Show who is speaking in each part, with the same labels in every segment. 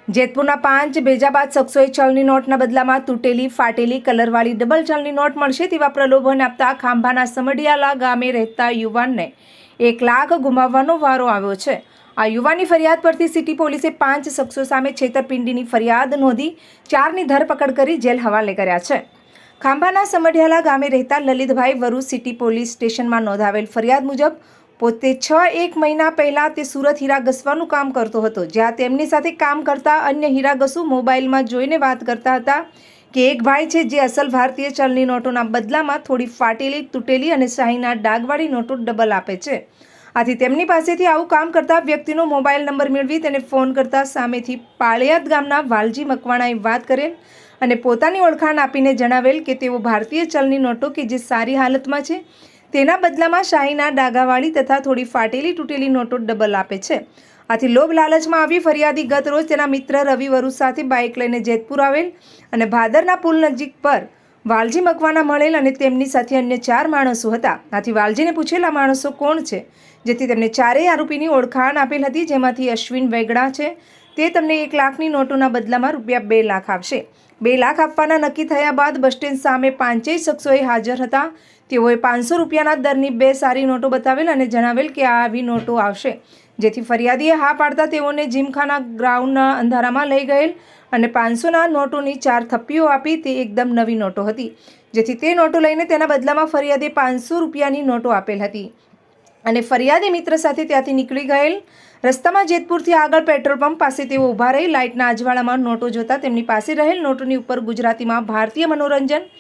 Speaker 1: જેતપુરના 5 ભેજાબાદ શખ્સોએ ચલણી નોટના બદલામાં તૂટેલી ફાટેલી કલરવાળી ડબલ ચલણી નોટ મળશે તેવા પ્રલોભન આપતા ખાંભાના સમઢિયાલા ગામે રહેતા યુવાનને 1 લાખ ગુમાવવાનો વારો આવ્યો છે। આ યુવાનની ફરિયાદ પરથી સિટી પોલીસે 5 શખ્સો સામે છેતરપિંડીની ફરિયાદ નોંધી 4ની ધરપકડ કરી જેલ હવાલે કર્યા છે। ખાંભાના સમઢિયાલા ગામે રહેતા લલિતભાઈ વરુ સિટી પોલીસ સ્ટેશનમાં નોંધાવેલ ફરિયાદ મુજબ પોતે 6 મહિના પહેલાં તે સુરત હીરા ઘસવાનું કામ કરતો હતો, જ્યાં તેમની સાથે કામ કરતા અન્ય હીરા ઘસુ મોબાઈલમાં જોઈને વાત કરતા હતા કે એક ભાઈ છે જે અસલ ભારતીય ચલણી નોટોના બદલામાં થોડી ફાટેલી, તૂટેલી અને શાહીના ડાઘવાળી નોટો ડબલ આપે છે। આથી તેમની પાસેથી આવું કામ કરતા વ્યક્તિનો મોબાઈલ નંબર મેળવી તેને ફોન કરતા સામેથી પાળિયાદ ગામના વાલજી મકવાણાએ વાત કરેલ અને પોતાની ઓળખાણ આપીને જણાવેલ કે તેઓ ભારતીય ચલણી નોટો કે જે સારી હાલતમાં છે તેના બદલામાં શાહીના ડાઘાવાળી તથા થોડી ફાટેલી તૂટેલી નોટો ડબલ આપે છે। આથી લોભ લાલચમાં આવી ફરિયાદી ગત રોજ તેના મિત્ર રવિ વરુ સાથે બાઇક લઈને જેતપુર આવેલ અને ભાદરના પુલ નજીક પર વાલજી મકવાણા મળેલ અને તેમની સાથે અન્ય 4 માણસો હતા। આથી વાલજીને પૂછેલ આ માણસો કોણ છે, જેથી તેમને ચારેય આરોપીની ઓળખાણ આપેલ હતી, જેમાંથી અશ્વિન વેગડા છે તે તમને 1 લાખની નોટોના બદલામાં ₹2 લાખ આપશે। 2 લાખ આપવાના નક્કી થયા બાદ બસ સ્ટેન્ડ સામે 5 શખ્સોએ હાજર હતા। તેઓએ ₹500ના દરની 2 સારી નોટો બતાવેલ અને જણાવેલ કે આ આવી નોટો આવશે, જેથી ફરિયાદીએ હા પાડતા તેઓને જીમખાના ગ્રાઉન્ડના અંધારામાં લઈ ગયેલ અને 500ના નોટોની 4 થપ્પીઓ આપી તે એકદમ નવી નોટો હતી, જેથી તે નોટો લઈને તેના બદલામાં ફરિયાદીએ ₹500ની નોટો આપેલ હતી અને ફરિયાદી મિત્ર સાથે ત્યાંથી નીકળી ગયેલ। રસ્તામાં જેતપુરથી આગળ પેટ્રોલ પંપ પાસે તેઓ ઊભા રહી લાઇટના અજવાળામાં નોટો જોતા તેમની પાસે રહેલ નોટોની ઉપર ગુજરાતીમાં ભારતીય મનોરંજન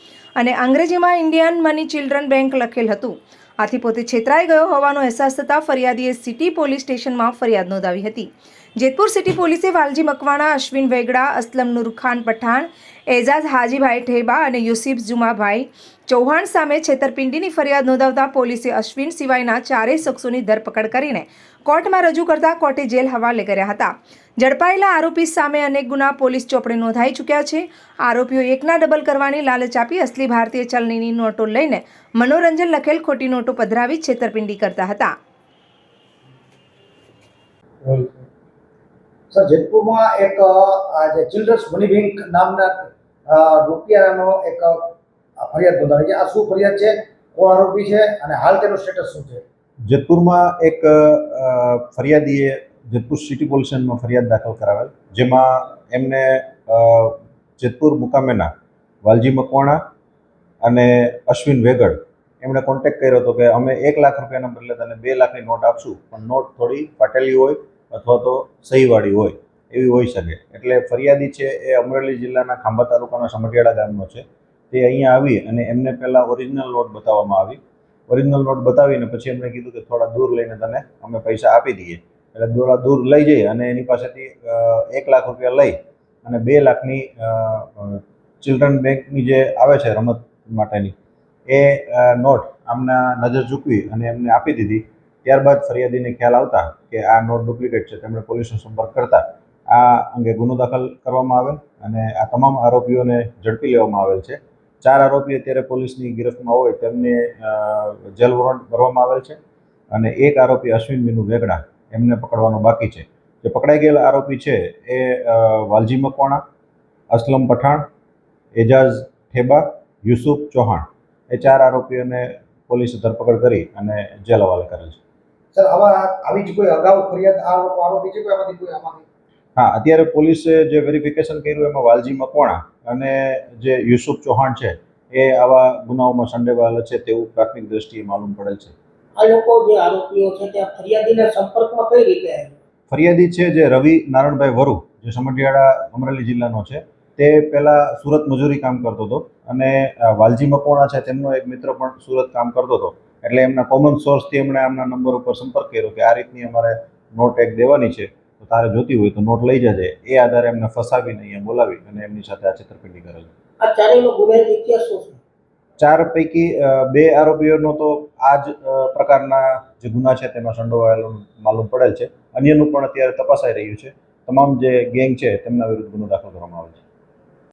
Speaker 1: અને અંગ્રેજીમાં ઇન્ડિયન મની ચિલ્ડ્રન બેંક લખેલ હતું। આથી પોતે છેતરાઈ ગયો હોવાનો અહેસાસ થતાં ફરિયાદીએ સિટી પોલીસ સ્ટેશનમાં ફરિયાદ નોંધાવી હતી। જેતપુર સિટી પોલીસે વાલજી મકવાણા, અશ્વિન વેગડા, અસલમ નૂર ખાન પઠાણ, એજાઝ હાજીભાઈ ઠેબા અને યુસુફ જુમાભાઈ ચૌહાણ સામે છેતરપિંડીની ફરિયાદ નોંધાવતા પોલીસે અશ્વિન સિવાયના 4 શખ્સોની ધરપકડ કરીને કોર્ટમાં રજૂ કરતા કોર્ટે જેલ હવાલે કર્યા હતા। ઝડપાયેલા આરોપી સામે અનેક ગુના પોલીસ ચોપડે નોંધાઈ ચૂક્યા છે। આરોપીઓ 1ના ડબલ કરવાની લાલચ આપી અસલી ભારતીય ચલણીની નોટો લઈને મનોરંજન લખેલ ખોટી નોટો પધરાવી છેતરપિંડી કરતા હતા।
Speaker 2: સર, જેતપુરમાં એક જે ચિલ્ડ્રન્સ મની બેંક નામના રૂપિયાનો એક ફરિયાદ નોંધાવી છે। આ શું ફરિયાદ છે, કોણ આરોપી છે અને હાલ તેનું સ્ટેટસ શું છે?
Speaker 3: જેતપુરમાં એક ફરિયાદીએ જેતપુર સિટી પોલીસ સ્ટેશનમાં ફરિયાદ દાખલ કરાવેલ, જેમાં એમને જેતપુર મુકામેના વાલજી મકવાણા અને અશ્વિન વેગડ એમણે કોન્ટેક્ટ કર્યો હતો કે અમે ₹1 લાખ બદલે તને 2 લાખની નોટ આપશું, પણ નોટ થોડી ફાટેલી હોય અથવા તો સહીવાળી હોય એવી હોઈ શકે। એટલે ફરિયાદી છે એ અમરેલી જિલ્લાના ખાંભા તાલુકાના સમઢિયાળા ગામનો છે। તે અહીંયા આવી અને એમને પહેલાં ઓરિજિનલ નોટ બતાવવામાં આવી। ઓરિજિનલ નોટ બતાવીને પછી એમણે કીધું કે થોડા દૂર લઈને તને અમે પૈસા આપી દઈએ। એટલે થોડા દૂર લઈ જઈ અને એની પાસેથી ₹1 લાખ લઈ અને 2 લાખની ચિલ્ડ્રન બેંકની જે આવે છે રમત માટેની એ નોટ આમના નજર ચૂકવી અને એમને આપી દીધી। ત્યારબાદ ફરિયાદીને ખ્યાલ આવતા કે આ નોટ ડુપ્લિકેટ છે, તેમણે પોલીસનો સંપર્ક કરતા આ અંગે ગુનો દાખલ કરવામાં આવેલ અને આ તમામ આરોપીઓને ઝડપી લેવામાં આવેલ છે। 4 આરોપી અત્યારે પોલીસની ગિરફ્તમાં હોય તેમને જેલ વોરંટ ભરવામાં આવેલ છે અને એક આરોપી અશ્વિન મીનુ વેગડા એમને પકડવાનો બાકી છે। જે પકડાઈ ગયેલા આરોપી છે એ વાલજી મકવાણા, અસલમ પઠાણ, એજાઝ ઠેબા, યુસુફ ચૌહાણ એ 4 આરોપીઓને પોલીસે ધરપકડ કરી અને જેલ હવાલે કરેલ છે।
Speaker 2: સર, આવી જ કોઈ અગાઉ ફરિયાદ આરોપી છે આમાંથી?
Speaker 3: હા, અત્યારે પોલીસે જે વેરિફિકેશન કર્યું એમાં વાલજી મકવાણા અને જે યુસુફ ચૌહાણ છે એ આવા ગુનાઓમાં સંડોવાયેલા છે તેવું પ્રાથમિક દ્રષ્ટિએ માલુમ પડેલ છે।
Speaker 2: આ લોકો જે આરોપીઓ છે ત્યાં ફરિયાદીના સંપર્કમાં કઈ રીતે આવ્યા?
Speaker 3: ફરિયાદી છે જે રવિ નારણભાઈ વરુ, જે સમઢિયાળા અમરેલી જિલ્લાનો છે, તે પહેલાં સુરત મજૂરી કામ કરતો હતો અને વાલજી મકવાણા છે તેમનો એક મિત્ર પણ સુરત કામ કરતો હતો। એટલે એમના કોમન સોર્સથી એમણે આમના નંબર ઉપર સંપર્ક કર્યો કે આ રીતની અમારે નોટ એક દેવાની છે, તો તારે જોતી હોય તો નોટ લઈ જજે। એ આધારે એમને ફસાવીને અહીંયા બોલાવી અને એમની સાથે આ છેતરપિંડી કરેલી।
Speaker 2: આ ચારેયનો ગુનાહિત ઇતિહાસ શું છે?
Speaker 3: 4 પૈકી 2 આરોપીઓનો તો આ જ પ્રકારના જે ગુના છે તેમાં સંડોવાયેલો માલુમ પડેલ છે। અન્યનું પણ અત્યારે તપાસાઈ રહ્યું છે। તમામ જે ગેંગ છે તેમના વિરુદ્ધ ગુનો દાખલ કરવામાં આવે છે।